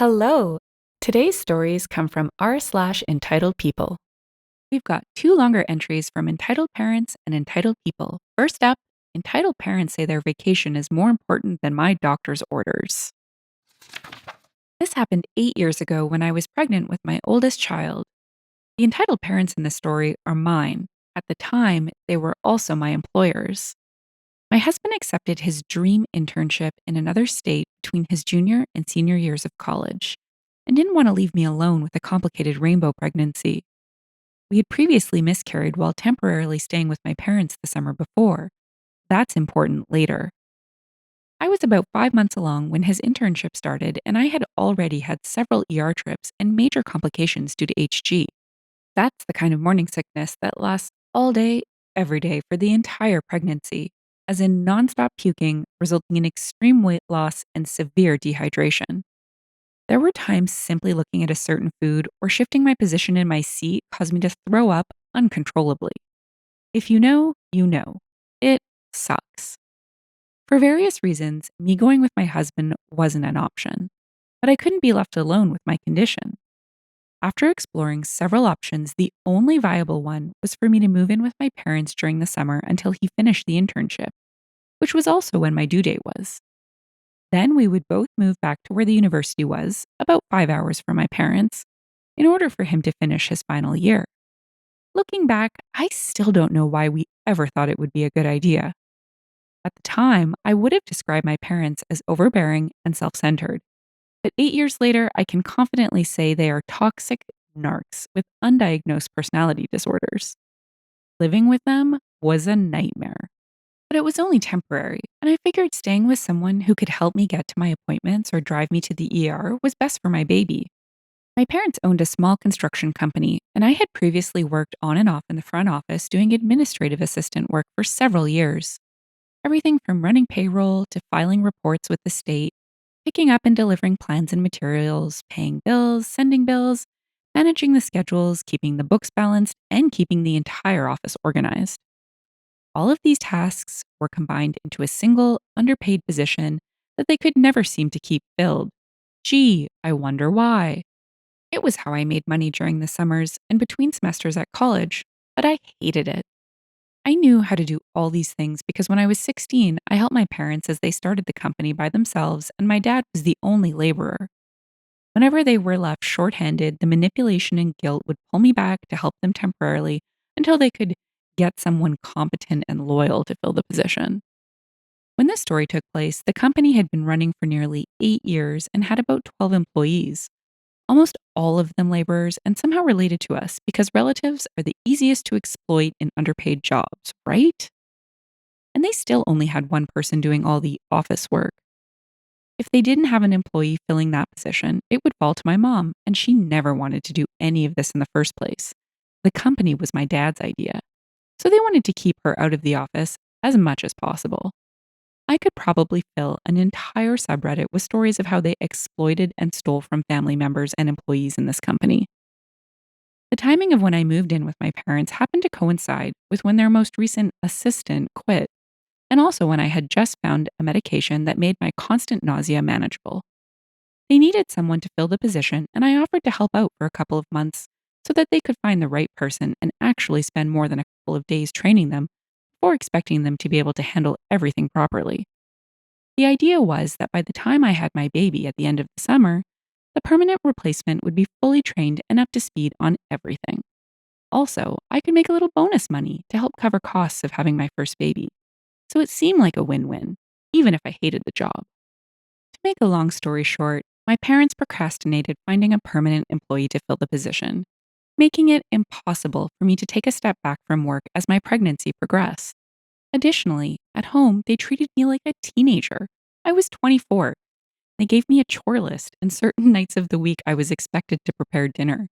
Hello! Today's stories come from r/EntitledPeople. We've got two longer entries from Entitled Parents and Entitled People. First up, Entitled Parents say their vacation is more important than my doctor's orders. This happened 8 years ago when I was pregnant with my oldest child. The entitled parents in this story are mine. At the time, they were also my employers. My husband accepted his dream internship in another state between his junior and senior years of college and didn't want to leave me alone with a complicated rainbow pregnancy. We had previously miscarried while temporarily staying with my parents the summer before. That's important later. I was about 5 months along when his internship started, and I had already had several ER trips and major complications due to HG. That's the kind of morning sickness that lasts all day, every day for the entire pregnancy, as in nonstop puking, resulting in extreme weight loss and severe dehydration. There were times simply looking at a certain food or shifting my position in my seat caused me to throw up uncontrollably. If you know, you know. It sucks. For various reasons, me going with my husband wasn't an option, but I couldn't be left alone with my condition. After exploring several options, the only viable one was for me to move in with my parents during the summer until he finished the internship, which was also when my due date was. Then we would both move back to where the university was, about 5 hours from my parents, in order for him to finish his final year. Looking back, I still don't know why we ever thought it would be a good idea. At the time, I would have described my parents as overbearing and self centered. But 8 years later, I can confidently say they are toxic narcs with undiagnosed personality disorders. Living with them was a nightmare. But it was only temporary, and I figured staying with someone who could help me get to my appointments or drive me to the ER was best for my baby. My parents owned a small construction company, and I had previously worked on and off in the front office doing administrative assistant work for several years. Everything from running payroll to filing reports with the state, picking up and delivering plans and materials, paying bills, sending bills, managing the schedules, keeping the books balanced, and keeping the entire office organized. All of these tasks were combined into a single, underpaid position that they could never seem to keep filled. Gee, I wonder why. It was how I made money during the summers and between semesters at college, but I hated it. I knew how to do all these things because when I was 16, I helped my parents as they started the company by themselves, and my dad was the only laborer. Whenever they were left shorthanded, the manipulation and guilt would pull me back to help them temporarily until they could get someone competent and loyal to fill the position. When this story took place, the company had been running for nearly 8 years and had about 12 employees, almost all of them laborers and somehow related to us because relatives are the easiest to exploit in underpaid jobs, right? And they still only had one person doing all the office work. If they didn't have an employee filling that position, it would fall to my mom, and she never wanted to do any of this in the first place. The company was my dad's idea, so they wanted to keep her out of the office as much as possible. I could probably fill an entire subreddit with stories of how they exploited and stole from family members and employees in this company. The timing of when I moved in with my parents happened to coincide with when their most recent assistant quit, and also when I had just found a medication that made my constant nausea manageable. They needed someone to fill the position, and I offered to help out for a couple of months so that they could find the right person and actually spend more than a couple of days training them before expecting them to be able to handle everything properly. The idea was that by the time I had my baby at the end of the summer, the permanent replacement would be fully trained and up to speed on everything. Also, I could make a little bonus money to help cover costs of having my first baby. So it seemed like a win-win, even if I hated the job. To make a long story short, my parents procrastinated finding a permanent employee to fill the position, making it impossible for me to take a step back from work as my pregnancy progressed. Additionally, at home, they treated me like a teenager. I was 24. They gave me a chore list, and certain nights of the week I was expected to prepare dinner.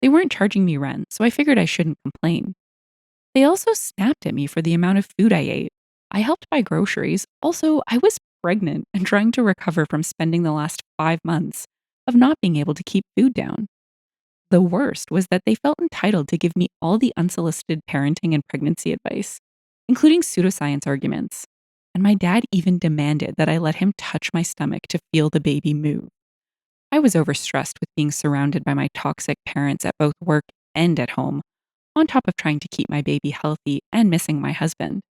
They weren't charging me rent, so I figured I shouldn't complain. They also snapped at me for the amount of food I ate. I helped buy groceries. Also, I was pregnant and trying to recover from spending the last 5 months of not being able to keep food down. The worst was that they felt entitled to give me all the unsolicited parenting and pregnancy advice, including pseudoscience arguments. And my dad even demanded that I let him touch my stomach to feel the baby move. I was overstressed with being surrounded by my toxic parents at both work and at home, on top of trying to keep my baby healthy and missing my husband.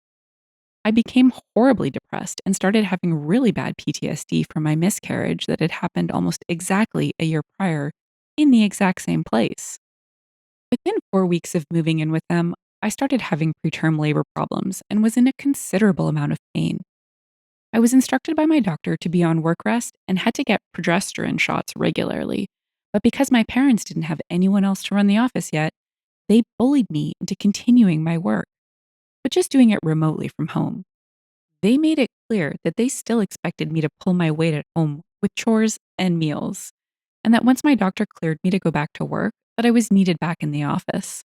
I became horribly depressed and started having really bad PTSD from my miscarriage that had happened almost exactly a year prior in the exact same place. Within 4 weeks of moving in with them, I started having preterm labor problems and was in a considerable amount of pain. I was instructed by my doctor to be on work rest and had to get progesterone shots regularly. But because my parents didn't have anyone else to run the office yet, they bullied me into continuing my work, but just doing it remotely from home. They made it clear that they still expected me to pull my weight at home with chores and meals, and that once my doctor cleared me to go back to work, that I was needed back in the office.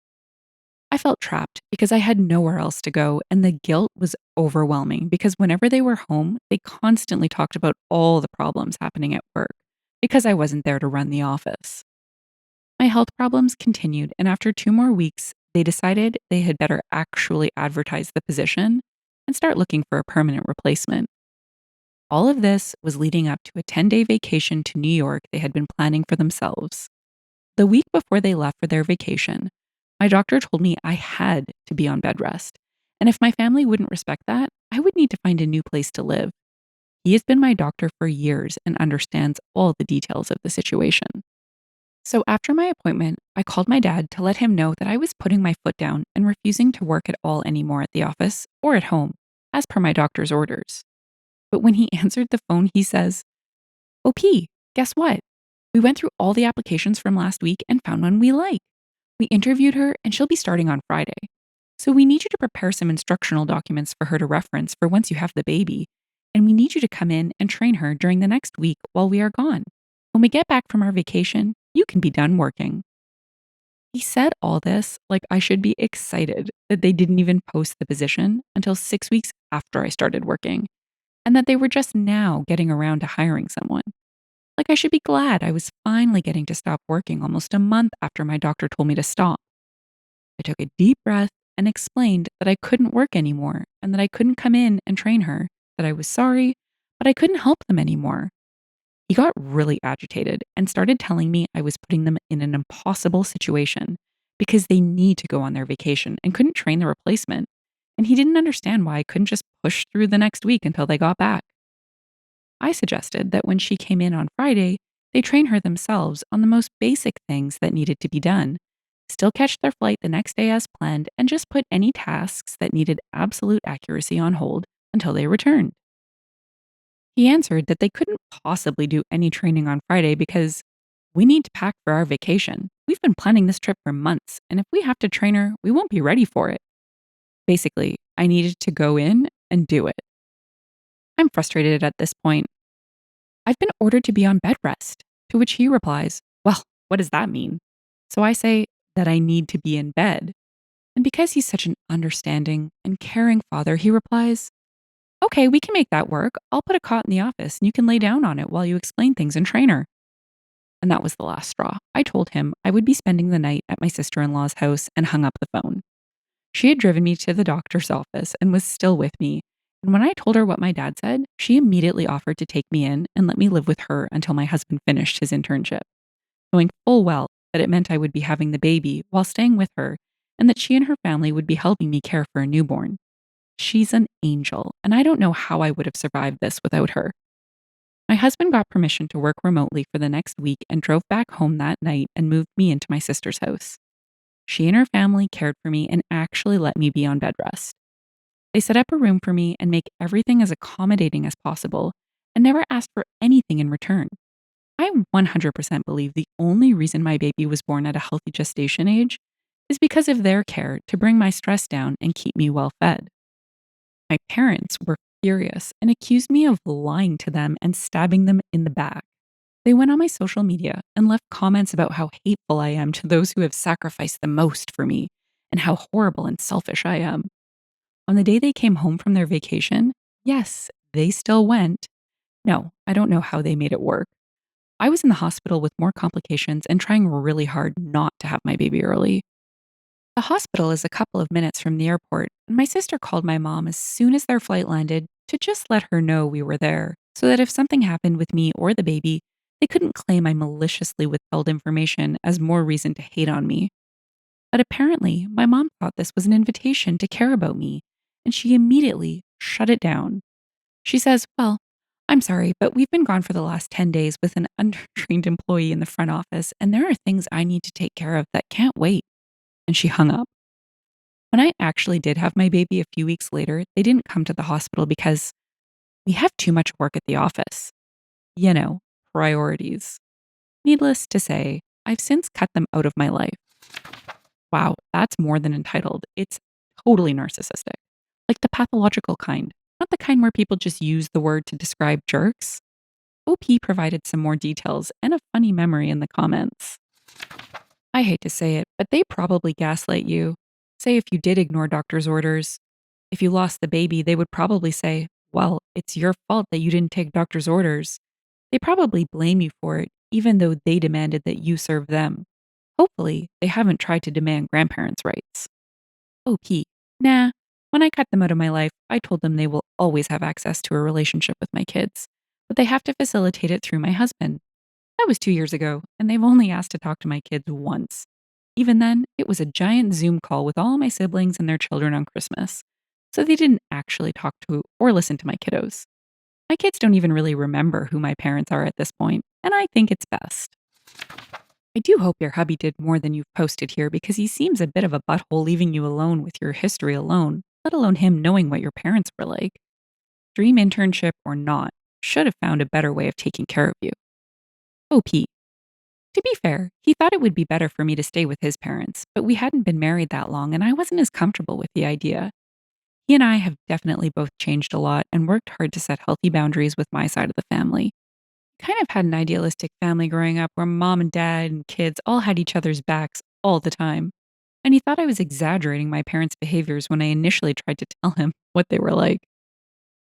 I felt trapped because I had nowhere else to go, and the guilt was overwhelming because whenever they were home, they constantly talked about all the problems happening at work because I wasn't there to run the office. My health problems continued, and after 2 more weeks, they decided they had better actually advertise the position and start looking for a permanent replacement. All of this was leading up to a 10-day vacation to New York they had been planning for themselves. The week before they left for their vacation, my doctor told me I had to be on bed rest, and if my family wouldn't respect that, I would need to find a new place to live. He has been my doctor for years and understands all the details of the situation. So after my appointment, I called my dad to let him know that I was putting my foot down and refusing to work at all anymore at the office or at home, as per my doctor's orders. But when he answered the phone, he says, "OP, guess what? We went through all the applications from last week and found one we like. We interviewed her and she'll be starting on Friday. So we need you to prepare some instructional documents for her to reference for once you have the baby. And we need you to come in and train her during the next week while we are gone. When we get back from our vacation, you can be done working." He said all this like I should be excited that they didn't even post the position until 6 weeks after I started working, and that they were just now getting around to hiring someone. Like I should be glad I was finally getting to stop working almost a month after my doctor told me to stop. I took a deep breath and explained that I couldn't work anymore and that I couldn't come in and train her, that I was sorry, but I couldn't help them anymore. He got really agitated and started telling me I was putting them in an impossible situation because they need to go on their vacation and couldn't train the replacement. And he didn't understand why I couldn't just push through the next week until they got back. I suggested that when she came in on Friday, they train her themselves on the most basic things that needed to be done, still catch their flight the next day as planned, and just put any tasks that needed absolute accuracy on hold until they returned. He answered that they couldn't possibly do any training on Friday because we need to pack for our vacation. We've been planning this trip for months, and if we have to train her, we won't be ready for it. Basically, I needed to go in and do it. I'm frustrated at this point. "I've been ordered to be on bed rest," to which he replies, "Well, what does that mean?" So I say that I need to be in bed. And because he's such an understanding and caring father, he replies, "Okay, we can make that work. I'll put a cot in the office and you can lay down on it while you explain things and train her." And that was the last straw. I told him I would be spending the night at my sister in law's house and hung up the phone. She had driven me to the doctor's office and was still with me. And when I told her what my dad said, she immediately offered to take me in and let me live with her until my husband finished his internship, knowing full well that it meant I would be having the baby while staying with her and that she and her family would be helping me care for a newborn. She's an angel, and I don't know how I would have survived this without her. My husband got permission to work remotely for the next week and drove back home that night and moved me into my sister's house. She and her family cared for me and actually let me be on bed rest. They set up a room for me and make everything as accommodating as possible and never asked for anything in return. I 100% believe the only reason my baby was born at a healthy gestation age is because of their care to bring my stress down and keep me well fed. My parents were furious and accused me of lying to them and stabbing them in the back. They went on my social media and left comments about how hateful I am to those who have sacrificed the most for me and how horrible and selfish I am. On the day they came home from their vacation, yes, they still went. No, I don't know how they made it work. I was in the hospital with more complications and trying really hard not to have my baby early. The hospital is a couple of minutes from the airport, and my sister called my mom as soon as their flight landed to just let her know we were there, so that if something happened with me or the baby, They couldn't claim I maliciously withheld information as more reason to hate on me. But apparently, my mom thought this was an invitation to care about me, and she immediately shut it down. She says, "Well, I'm sorry, but we've been gone for the last 10 days with an undertrained employee in the front office, and there are things I need to take care of that can't wait." And she hung up. When I actually did have my baby a few weeks later, they didn't come to the hospital because we have too much work at the office. You know, priorities. Needless to say, I've since cut them out of my life. Wow, that's more than entitled. It's totally narcissistic. Like the pathological kind, not the kind where people just use the word to describe jerks. OP provided some more details and a funny memory in the comments. I hate to say it, but they probably gaslight you. Say if you did ignore doctor's orders. If you lost the baby, they would probably say, "Well, it's your fault that you didn't take doctor's orders." They probably blame you for it, even though they demanded that you serve them. Hopefully, they haven't tried to demand grandparents' rights. OP. Nah. When I cut them out of my life, I told them they will always have access to a relationship with my kids, but they have to facilitate it through my husband. That was 2 years ago, and they've only asked to talk to my kids once. Even then, it was a giant Zoom call with all my siblings and their children on Christmas. So they didn't actually talk to or listen to my kiddos. My kids don't even really remember who my parents are at this point, and I think it's best. I do hope your hubby did more than you've posted here because he seems a bit of a butthole leaving you alone with your history alone, let alone him knowing what your parents were like. Dream internship or not, should have found a better way of taking care of you. OP. To be fair, he thought it would be better for me to stay with his parents, but we hadn't been married that long and I wasn't as comfortable with the idea. He and I have definitely both changed a lot and worked hard to set healthy boundaries with my side of the family. Kind of had an idealistic family growing up where mom and dad and kids all had each other's backs all the time. And he thought I was exaggerating my parents' behaviors when I initially tried to tell him what they were like.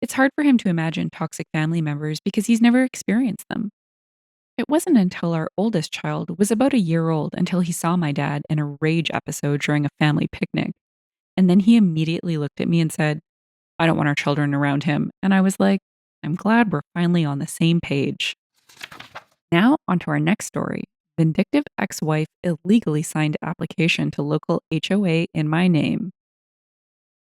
It's hard for him to imagine toxic family members because he's never experienced them. It wasn't until our oldest child was about a year old until he saw my dad in a rage episode during a family picnic. And then he immediately looked at me and said, "I don't want our children around him." And I was like, I'm glad we're finally on the same page. Now, on to our next story. Vindictive ex wife illegally signed application to local HOA in my name.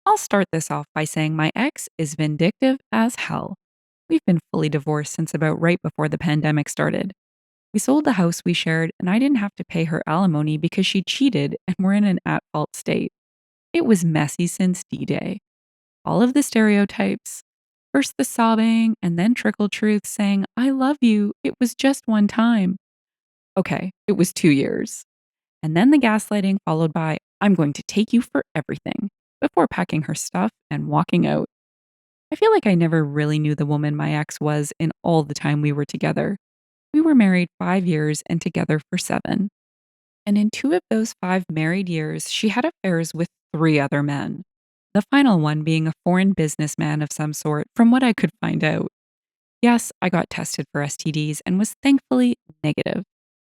I'll start this off by saying my ex is vindictive as hell. We've been fully divorced since about right before the pandemic started. We sold the house we shared, and I didn't have to pay her alimony because she cheated and we're in an at fault state. It was messy since D Day. All of the stereotypes. First the sobbing, and then trickle truth saying, "I love you. It was just one time." Okay, it was 2 years. And then the gaslighting, followed by, "I'm going to take you for everything," before packing her stuff and walking out. I feel like I never really knew the woman my ex was in all the time we were together. We were married 5 years and together for 7. And in 2 of those 5 married years, she had affairs with 3 other men. The final one being a foreign businessman of some sort, from what I could find out. Yes, I got tested for STDs and was thankfully negative.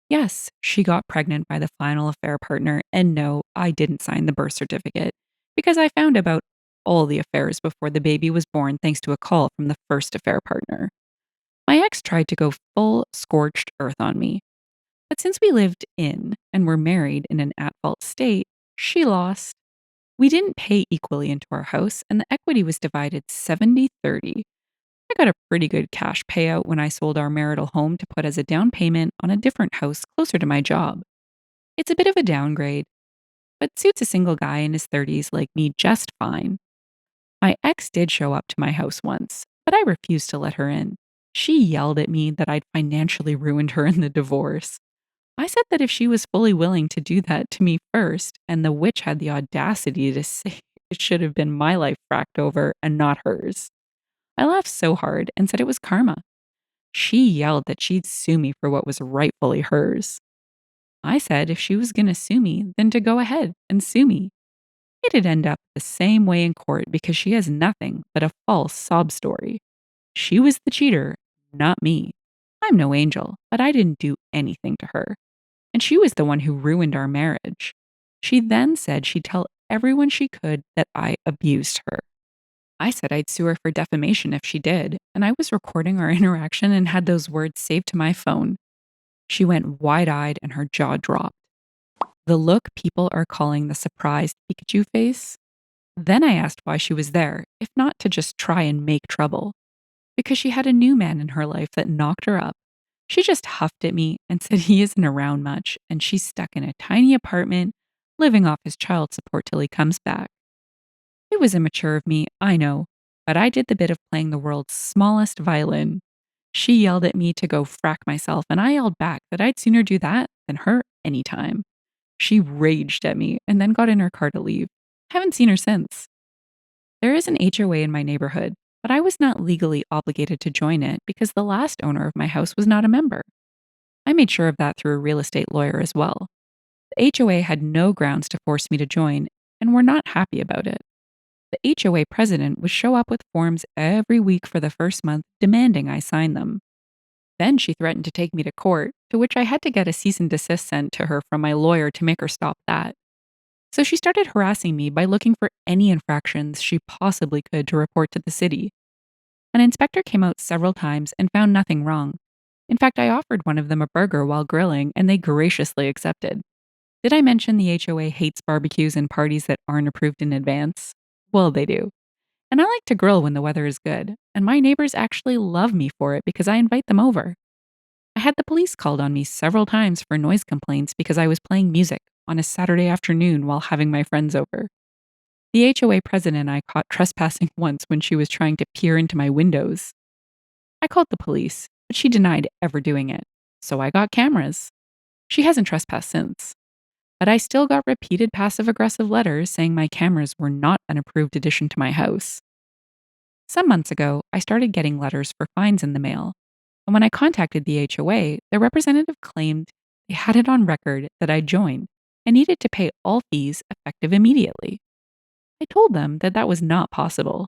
Yes, she got pregnant by the final affair partner, and no, I didn't sign the birth certificate because I found about all the affairs before the baby was born thanks to a call from the first affair partner. My ex tried to go full scorched earth on me, but since we lived in and were married in an at fault state, she lost. We didn't pay equally into our house, and the equity was divided 70-30. I got a pretty good cash payout when I sold our marital home to put as a down payment on a different house closer to my job. It's a bit of a downgrade, but suits a single guy in his 30s like me just fine. My ex did show up to my house once, but I refused to let her in. She yelled at me that I'd financially ruined her in the divorce. I said that if she was fully willing to do that to me first, and the witch had the audacity to say it should have been my life fracked over and not hers. I laughed so hard and said it was karma. She yelled that she'd sue me for what was rightfully hers. I said if she was going to sue me, then to go ahead and sue me. It'd end up the same way in court because she has nothing but a false sob story. She was the cheater, not me. I'm no angel, but I didn't do anything to her. And she was the one who ruined our marriage. She then said she'd tell everyone she could that I abused her. I said I'd sue her for defamation if she did, and I was recording our interaction and had those words saved to my phone. She went wide eyed and her jaw dropped. The look people are calling the surprised Pikachu face. Then I asked why she was there, if not to just try and make trouble. Because she had a new man in her life that knocked her up. She just huffed at me and said he isn't around much, and she's stuck in a tiny apartment, living off his child support till he comes back. It was immature of me, I know, but I did the bit of playing the world's smallest violin. She yelled at me to go frack myself, and I yelled back that I'd sooner do that than her anytime. She raged at me and then got in her car to leave. Haven't seen her since. There is an HOA in my neighborhood, but I was not legally obligated to join it because the last owner of my house was not a member. I made sure of that through a real estate lawyer as well. The HOA had no grounds to force me to join and were not happy about it. The HOA president would show up with forms every week for the first month demanding I sign them. Then she threatened to take me to court, to which I had to get a cease and desist sent to her from my lawyer to make her stop that. So she started harassing me by looking for any infractions she possibly could to report to the city. An inspector came out several times and found nothing wrong. In fact, I offered one of them a burger while grilling, and they graciously accepted. Did I mention the HOA hates barbecues and parties that aren't approved in advance? Well, they do. And I like to grill when the weather is good, and my neighbors actually love me for it because I invite them over. I had the police called on me several times for noise complaints because I was playing music on a Saturday afternoon while having my friends over. The HOA president I caught trespassing once when she was trying to peer into my windows. I called the police, but she denied ever doing it, so I got cameras. She hasn't trespassed since. But I still got repeated passive aggressive letters saying my cameras were not an approved addition to my house. Some months ago, I started getting letters for fines in the mail. And when I contacted the HOA, their representative claimed they had it on record that I joined and needed to pay all fees effective immediately. I told them that that was not possible.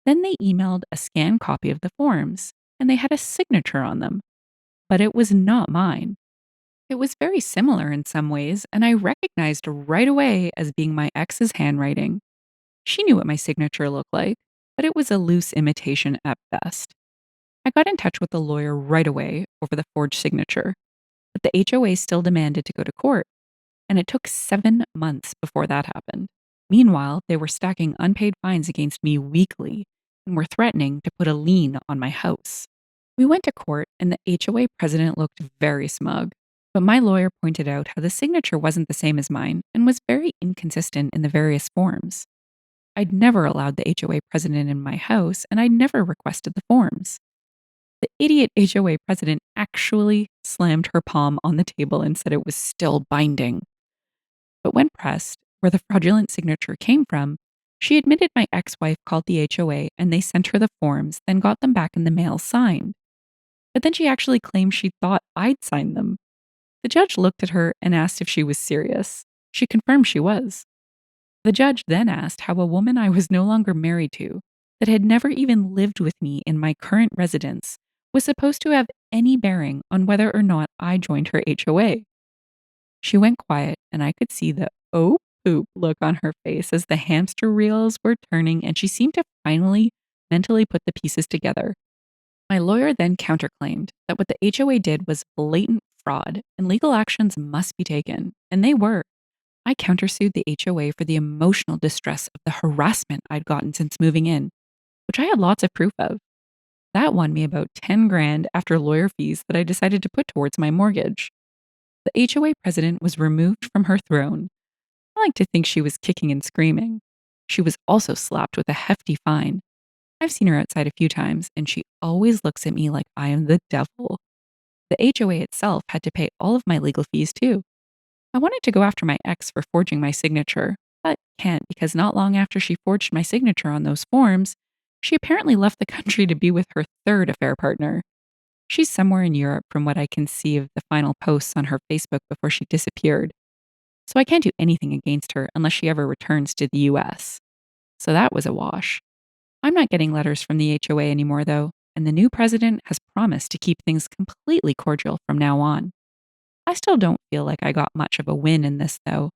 Then they emailed a scanned copy of the forms, and they had a signature on them. But it was not mine. It was very similar in some ways, and I recognized right away as being my ex's handwriting. She knew what my signature looked like, but it was a loose imitation at best. I got in touch with the lawyer right away over the forged signature, but the HOA still demanded to go to court, and it took 7 months before that happened. Meanwhile, they were stacking unpaid fines against me weekly and were threatening to put a lien on my house. We went to court, and the HOA president looked very smug, but my lawyer pointed out how the signature wasn't the same as mine and was very inconsistent in the various forms. I'd never allowed the HOA president in my house, and I'd never requested the forms. The idiot HOA president actually slammed her palm on the table and said it was still binding. But when pressed where the fraudulent signature came from, she admitted my ex wife called the HOA and they sent her the forms, then got them back in the mail signed. But then she actually claimed she thought I'd signed them. The judge looked at her and asked if she was serious. She confirmed she was. The judge then asked how a woman I was no longer married to, that had never even lived with me in my current residence, was supposed to have any bearing on whether or not I joined her HOA. She went quiet, and I could see the oh poop look on her face as the hamster reels were turning, and she seemed to finally mentally put the pieces together. My lawyer then counterclaimed that what the HOA did was blatant fraud and legal actions must be taken, and they were. I countersued the HOA for the emotional distress of the harassment I'd gotten since moving in, which I had lots of proof of. That won me about 10 grand after lawyer fees that I decided to put towards my mortgage. The HOA president was removed from her throne. I like to think she was kicking and screaming. She was also slapped with a hefty fine. I've seen her outside a few times, and she always looks at me like I am the devil. The HOA itself had to pay all of my legal fees too. I wanted to go after my ex for forging my signature, but can't because not long after she forged my signature on those forms, she apparently left the country to be with her third affair partner. She's somewhere in Europe from what I can see of the final posts on her Facebook before she disappeared. So I can't do anything against her unless she ever returns to the US. So that was a wash. I'm not getting letters from the HOA anymore, though, and the new president has promised to keep things completely cordial from now on. I still don't feel like I got much of a win in this, though.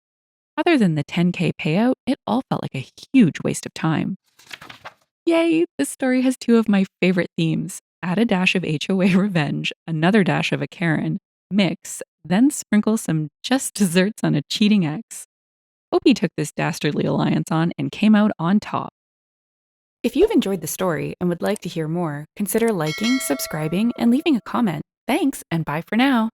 Other than the 10K payout, it all felt like a huge waste of time. Yay! This story has two of my favorite themes. Add a dash of HOA revenge, another dash of a Karen, mix, then sprinkle some just desserts on a cheating ex. Hope he took this dastardly alliance on and came out on top. If you've enjoyed the story and would like to hear more, consider liking, subscribing, and leaving a comment. Thanks, and bye for now.